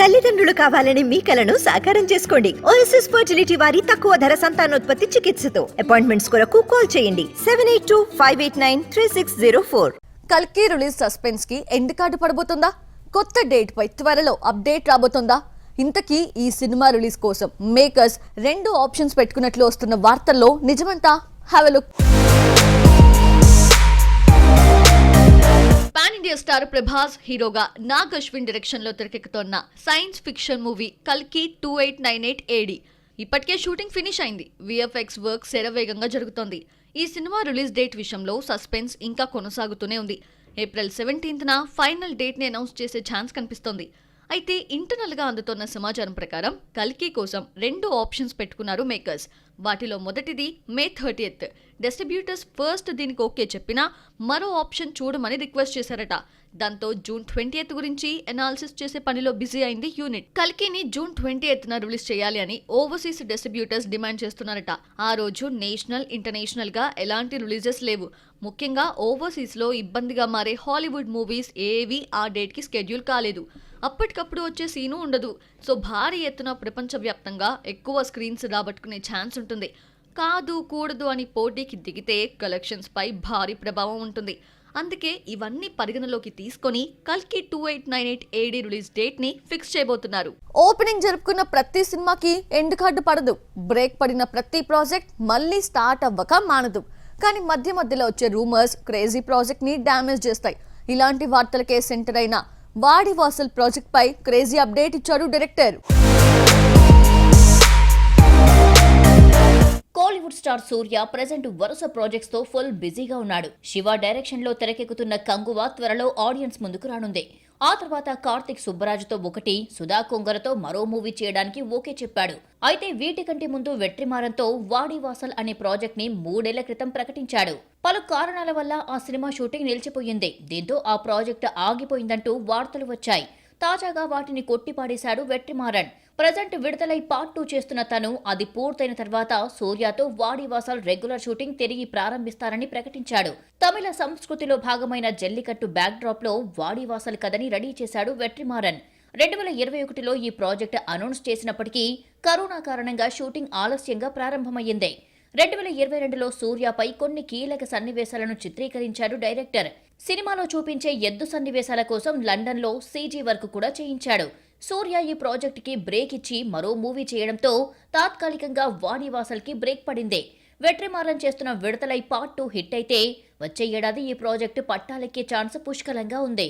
తల్లిదండ్రులు కావాలని మీ కలను సాకారం చేసుకోండి. ఓఎస్ఎస్ ఫర్టిలిటీ వారి తక్కువ ధర సంతానోత్పత్తి చికిత్సతో అపాయింట్మెంట్స్ కొరకు కాల్ చేయండి 7825893604. కల్కి రిలీజ్ సస్పెన్స్ కి ఎండ్ కార్డు పడబోతుందా? కొత్త డేట్ పై త్వరలో అప్డేట్ రాబోతుందా? ఇంతకీ ఈ సినిమా రిలీజ్ కోసం మేకర్స్ 2 ఆప్షన్స్ పెట్టుకున్నట్లు వస్తున్న వార్తల్లో నిజమంతా? Have a look. Pan India star Prabhas హీరోగా నాగ్ అశ్విన్ డైరెక్షన్ లో తెరకెక్కుతోన్న సైన్స్ ఫిక్షన్ మూవీ కల్కి 2898 AD ఇప్పటికే షూటింగ్ ఫినిష్ అయింది. విఎఫ్ఎక్స్ వర్క్ శరవేగంగా జరుగుతోంది. ఈ సినిమా రిలీజ్ డేట్ విషయంలో సస్పెన్స్ ఇంకా కొనసాగుతూనే ఉంది. ఏప్రిల్ 17న ఫైనల్ డేట్ ని అనౌన్స్ చేసే ఛాన్స్ కనిపిస్తోంది. అయితే ఇంటర్నల్ గా అందుతున్న సమాచారం ప్రకారం కల్కి కోసం 2 ఆప్షన్స్ పెట్టుకున్నారు మేకర్స్. వాటిలో మొదటిది మే 30th. డిస్ట్రిబ్యూటర్స్ ఫస్ట్ దీనికి ఓకే చెప్పినా మరో ఆప్షన్ చూడమని రిక్వెస్ట్ చేశారట. దాంతో జూన్ 20th గురించి అనాలిసిస్ చేసే పనిలో బిజీ అయింది యూనిట్. కల్కిని జూన్ 20th రిలీజ్ చేయాలి అని ఓవర్సీస్ డిస్ట్రిబ్యూటర్స్ డిమాండ్ చేస్తున్నారట. ఆ రోజు నేషనల్, ఇంటర్నేషనల్ గా ఎలాంటి రిలీజెస్ లేవు. ముఖ్యంగా ఓవర్సీస్ లో ఇబ్బందిగా మారే హాలీవుడ్ మూవీస్ ఏవి ఆ డేట్ కి స్కెడ్యూల్ కాలేదు. అప్పటికప్పుడు వచ్చే సీను ఉండదు. సో భారీ ఎత్తున ప్రపంచవ్యాప్తంగా ఎక్కువ స్క్రీన్స్ రాబట్టుకునే ఛాన్స్ ఉంటుంది. కాదు కూడదు అని పోటీకి దిగితే కలెక్షన్స్ పై భారీ ప్రభావం ఉంటుంది. అందుకే ఇవన్నీ పరిగణలోకి తీసుకొని కల్కి 2898 AD రిలీజ్ డేట్ ని ఫిక్స్ చేయబోతున్నారు. ఓపెనింగ్ జరుపుకున్న ప్రతి సినిమాకి ఎండ్ కార్డు పడదు. బ్రేక్ పడిన ప్రతి ప్రాజెక్ట్ మళ్ళీ స్టార్ట్ అవ్వక మానదు. కానీ మధ్యలో వచ్చే రూమర్స్ క్రేజీ ప్రాజెక్ట్ ని డ్యామేజ్ చేస్తాయి. ఇలాంటి వార్తలకే సెంటర్ అయిన వాడివాసల్ ప్రాజెక్ట్ పై క్రేజీ అప్డేట్ ఇచ్చాడు డైరెక్టర్. కోలీవుడ్ స్టార్ సూర్య ప్రెజెంట్ వరుస ప్రాజెక్ట్స్ తో ఫుల్ బిజీగా ఉన్నాడు. శివ డైరెక్షన్ లో తెరకెక్కుతున్న కంగువా త్వరలో ఆడియన్స్ ముందుకు రానుంది. ఆ తర్వాత కార్తిక్ సుబ్బరాజుతో ఒకటి, సుధా కొంగరతో మరో మూవీ చేయడానికి ఓకే చెప్పాడు. అయితే వీటికంటే ముందు వెట్రిమారంతో వాడివాసల్ అనే ప్రాజెక్ట్ ని 3 ఏళ్ల క్రితం ప్రకటించాడు. పలు కారణాల వల్ల ఆ సినిమా షూటింగ్ నిలిచిపోయింది. దీంతో ఆ ప్రాజెక్ట్ ఆగిపోయిందంటూ వార్తలు వచ్చాయి. తాజాగా వాటిని కొట్టిపాడేశాడు వెట్రిమారన్. ప్రజెంట్ విడుదలై పార్ట్ 2 చేస్తున్న తను అది పూర్తయిన తర్వాత సూర్యతో వాడివాసల్ రెగ్యులర్ షూటింగ్ తిరిగి ప్రారంభిస్తారని ప్రకటించాడు. తమిళ సంస్కృతిలో భాగమైన జల్లికట్టు బ్యాక్ డ్రాప్ లో వాడివాసల్ కథని రెడీ చేశాడు వెట్రిమారన్. 2021లో ఈ ప్రాజెక్ట్ అనౌన్స్ చేసినప్పటికీ కరోనా కారణంగా షూటింగ్ ఆలస్యంగా ప్రారంభమయ్యింది. 2022లో సూర్యపై కొన్ని కీలక సన్నివేశాలను చిత్రీకరించాడు డైరెక్టర్. సినిమాలో చూపించే ఎద్దు సన్నివేశాల కోసం లండన్ లో CG వర్క్ కూడా చేయించాడు. సూర్య ఈ ప్రాజెక్ట్ కి బ్రేక్ ఇచ్చి మరో మూవీ చేయడంతో తాత్కాలికంగా వాడివాసల్ కి బ్రేక్ పడింది. వెట్రిమారన్ చేస్తున్న విడుదలై పార్ట్ 2 హిట్ అయితే వచ్చే ఏడాది ఈ ప్రాజెక్టు పట్టాలెక్కే ఛాన్స్ పుష్కలంగా ఉంది.